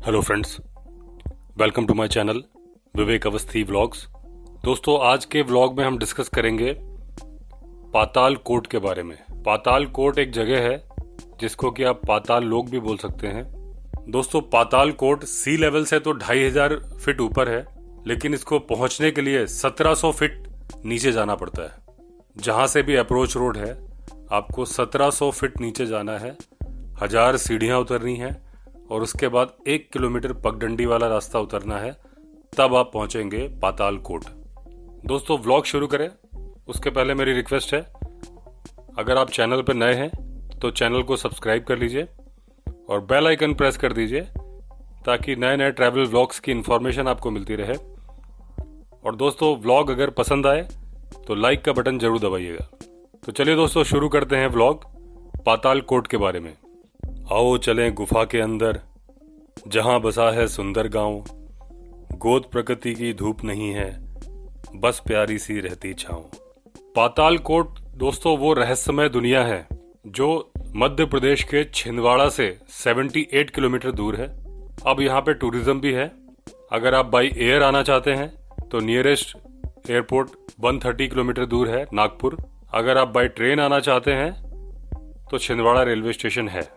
Hello friends, welcome to my channel Vivek Awasthi vlogs. दोस्तों, आज के व्लॉग में हम डिस्कस करेंगे पाताल कोट के बारे में। पाताल कोट एक जगह है जिसको कि आप पाताल लोक भी बोल सकते हैं। दोस्तों, पाताल कोट सी लेवल से तो 2500 फीट ऊपर है, लेकिन इसको पहुंचने के लिए 1700 फीट नीचे जाना पड़ता है। जहां से भी अप्रोच रोड है, आपको 1700 फीट नीचे जाना है, 1000 सीढ़ियां उतरनी है और उसके बाद 1 किलोमीटर पगडंडी वाला रास्ता उतरना है, तब आप पहुंचेंगे पाताल कोट। दोस्तों, व्लॉग शुरू करें उसके पहले मेरी रिक्वेस्ट है, अगर आप चैनल पर नए हैं तो चैनल को सब्सक्राइब कर लीजिए और बेल आइकन प्रेस कर दीजिए ताकि नए नए ट्रैवल व्लॉग्स की इंफॉर्मेशन आपको मिलती रहे। और दोस्तों, व्लॉग अगर पसंद आए तो लाइक का बटन जरूर दबाइएगा। तो चलिए दोस्तों, शुरू करते हैं व्लॉग पाताल कोट के बारे में। आओ चलें गुफा के अंदर, जहां बसा है सुंदर गांव। गोद प्रकृति की धूप नहीं है, बस प्यारी सी रहती छांव। पाताल कोट दोस्तों वो रहस्यमय दुनिया है जो मध्य प्रदेश के छिंदवाड़ा से 78 किलोमीटर दूर है। अब यहाँ पे टूरिज्म भी है। अगर आप बाई एयर आना चाहते हैं तो नियरेस्ट एयरपोर्ट 130 किलोमीटर दूर है, नागपुर। अगर आप बाई ट्रेन आना चाहते हैं तो छिंदवाड़ा रेलवे स्टेशन है,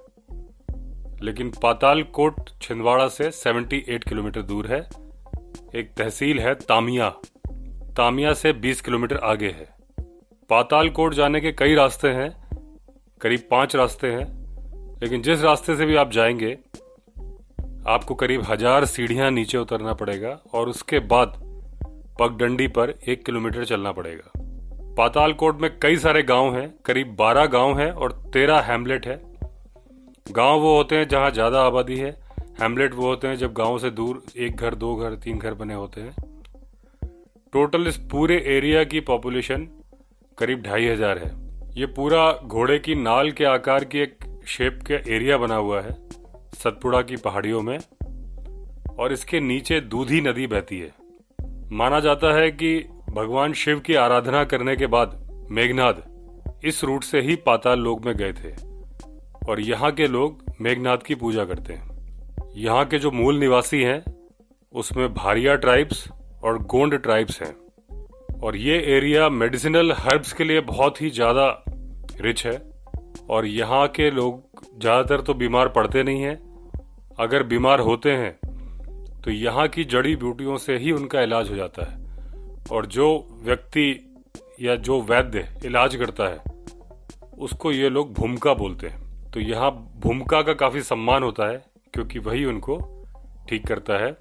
लेकिन पाताल कोट छिंदवाड़ा से 78 किलोमीटर दूर है। एक तहसील है तामिया, तामिया से 20 किलोमीटर आगे है। पाताल कोट जाने के कई रास्ते हैं, करीब 5 रास्ते हैं, लेकिन जिस रास्ते से भी आप जाएंगे आपको करीब 1000 सीढ़ियां नीचे उतरना पड़ेगा और उसके बाद पगडंडी पर 1 किलोमीटर चलना पड़ेगा। पाताल कोट में कई सारे गांव हैं, करीब 12 गांव हैं और 13 हैमलेट है। गांव वो होते हैं जहां ज्यादा आबादी है, हैमलेट वो होते हैं जब गांव से दूर 1 घर, 2 घर, 3 घर बने होते हैं। टोटल इस पूरे एरिया की पॉपुलेशन करीब 2500 है। ये पूरा घोड़े की नाल के आकार की एक शेप के एरिया बना हुआ है सतपुड़ा की पहाड़ियों में, और इसके नीचे दूधी नदी बहती है। माना जाता है कि भगवान शिव की आराधना करने के बाद मेघनाद इस रूट से ही पाताल लोक में गए थे और यहाँ के लोग मेघनाथ की पूजा करते हैं। यहाँ के जो मूल निवासी हैं उसमें भारिया ट्राइब्स और गोंड ट्राइब्स हैं, और ये एरिया मेडिसिनल हर्ब्स के लिए बहुत ही ज़्यादा रिच है। और यहाँ के लोग ज़्यादातर तो बीमार पड़ते नहीं हैं, अगर बीमार होते हैं तो यहाँ की जड़ी बूटियों से ही उनका इलाज हो जाता है। और जो व्यक्ति या जो वैद्य इलाज करता है उसको ये लोग भूमिका बोलते हैं। तो यहाँ भूमिका का काफी सम्मान होता है क्योंकि वही उनको ठीक करता है।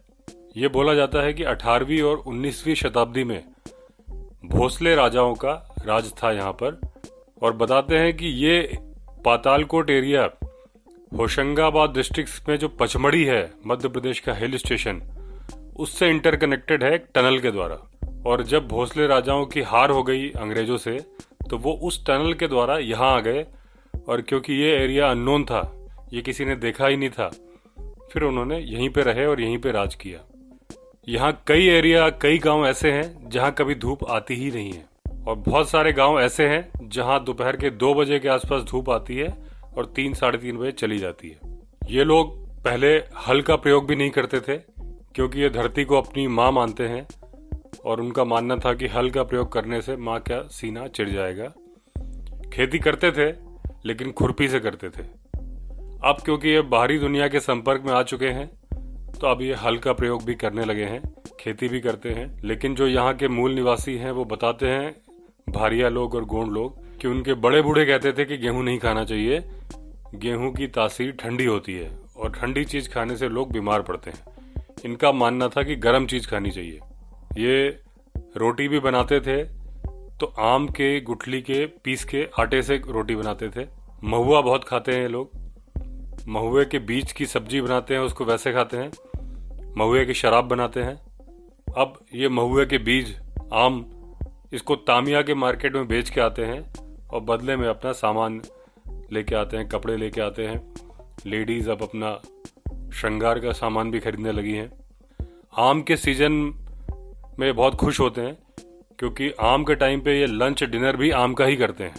ये बोला जाता है कि 18वीं और 19वीं शताब्दी में भोसले राजाओं का राज था यहाँ पर, और बताते हैं कि ये पातालकोट एरिया होशंगाबाद डिस्ट्रिक्ट में जो पचमढ़ी है मध्य प्रदेश का हिल स्टेशन, उससे इंटरकनेक्टेड है एक टनल के द्वारा। और जब भोसले राजाओं की हार हो गई अंग्रेजों से तो वो उस टनल के द्वारा यहाँ आ गए, और क्योंकि ये एरिया अननोन था, ये किसी ने देखा ही नहीं था, फिर उन्होंने यहीं पे रहे और यहीं पे राज किया। यहाँ कई एरिया, कई गांव ऐसे हैं जहाँ कभी धूप आती ही नहीं है, और बहुत सारे गांव ऐसे हैं जहाँ दोपहर के 2 बजे के आसपास धूप आती है और 3 साढ़े 3 बजे चली जाती है। ये लोग पहले हल का प्रयोग भी नहीं करते थे क्योंकि ये धरती को अपनी माँ मानते हैं और उनका मानना था कि हल का प्रयोग करने से माँ का सीना चिढ़ जाएगा। खेती करते थे लेकिन खुरपी से करते थे। अब क्योंकि ये बाहरी दुनिया के संपर्क में आ चुके हैं तो अब ये हल का प्रयोग भी करने लगे हैं, खेती भी करते हैं। लेकिन जो यहाँ के मूल निवासी हैं वो बताते हैं, भारिया लोग और गोंड लोग, कि उनके बड़े बूढ़े कहते थे कि गेहूं नहीं खाना चाहिए, गेहूं की तासीर ठंडी होती है और ठंडी चीज खाने से लोग बीमार पड़ते हैं। इनका मानना था कि गर्म चीज खानी चाहिए। ये रोटी भी बनाते थे तो आम के गुठली के पीस के आटे से रोटी बनाते थे। महुआ बहुत खाते हैं लोग, महुए के बीज की सब्जी बनाते हैं, उसको वैसे खाते हैं। महुए की शराब बनाते हैं। अब ये महुए के बीज, आम, इसको तामिया के मार्केट में बेच के आते हैं और बदले में अपना सामान लेके आते हैं, कपड़े लेके आते हैं। लेडीज अब अपना श्रृंगार का सामान भी खरीदने लगी हैं। आम के सीजन में बहुत खुश होते हैं क्योंकि आम के टाइम पे ये लंच डिनर भी आम का ही करते हैं।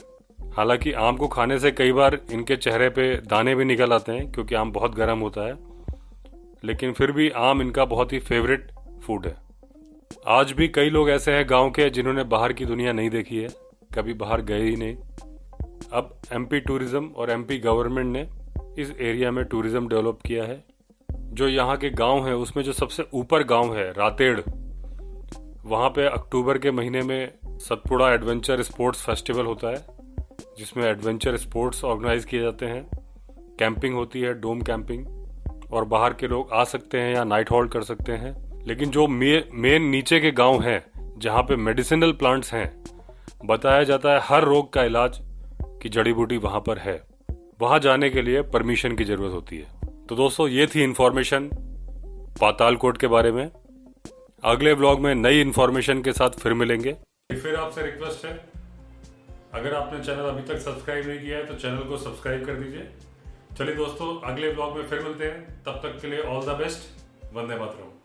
हालांकि आम को खाने से कई बार इनके चेहरे पे दाने भी निकल आते हैं क्योंकि आम बहुत गर्म होता है। लेकिन फिर भी आम इनका बहुत ही फेवरेट फूड है। आज भी कई लोग ऐसे हैं गांव के जिन्होंने बाहर की दुनिया नहीं देखी है, कभी बाहर गए ही नहीं। अब एमपी टूरिज्म और एमपी गवर्नमेंट ने इस एरिया में टूरिज्म डेवलप किया है। जो यहाँ के गांव है उसमें जो सबसे ऊपर गांव है रातेड़, वहाँ पे अक्टूबर के महीने में सतपुड़ा एडवेंचर स्पोर्ट्स फेस्टिवल होता है, जिसमें एडवेंचर स्पोर्ट्स ऑर्गेनाइज किए जाते हैं। कैंपिंग होती है, डोम कैंपिंग, और बाहर के लोग आ सकते हैं या नाइट हॉल्ट कर सकते हैं। लेकिन जो मेन नीचे के गांव हैं जहाँ पे मेडिसिनल प्लांट्स हैं, बताया जाता है हर रोग का इलाज की जड़ी बूटी वहाँ पर है। वहाँ जाने के लिए परमिशन की जरूरत होती है। तो दोस्तों, ये थी इन्फॉर्मेशन पातालकोट के बारे में। अगले व्लॉग में नई इन्फॉर्मेशन के साथ फिर मिलेंगे। फिर आपसे रिक्वेस्ट है, अगर आपने चैनल अभी तक सब्सक्राइब नहीं किया है तो चैनल को सब्सक्राइब कर दीजिए। चलिए दोस्तों, अगले व्लॉग में फिर मिलते हैं। तब तक के लिए all the best. Vande Mataram.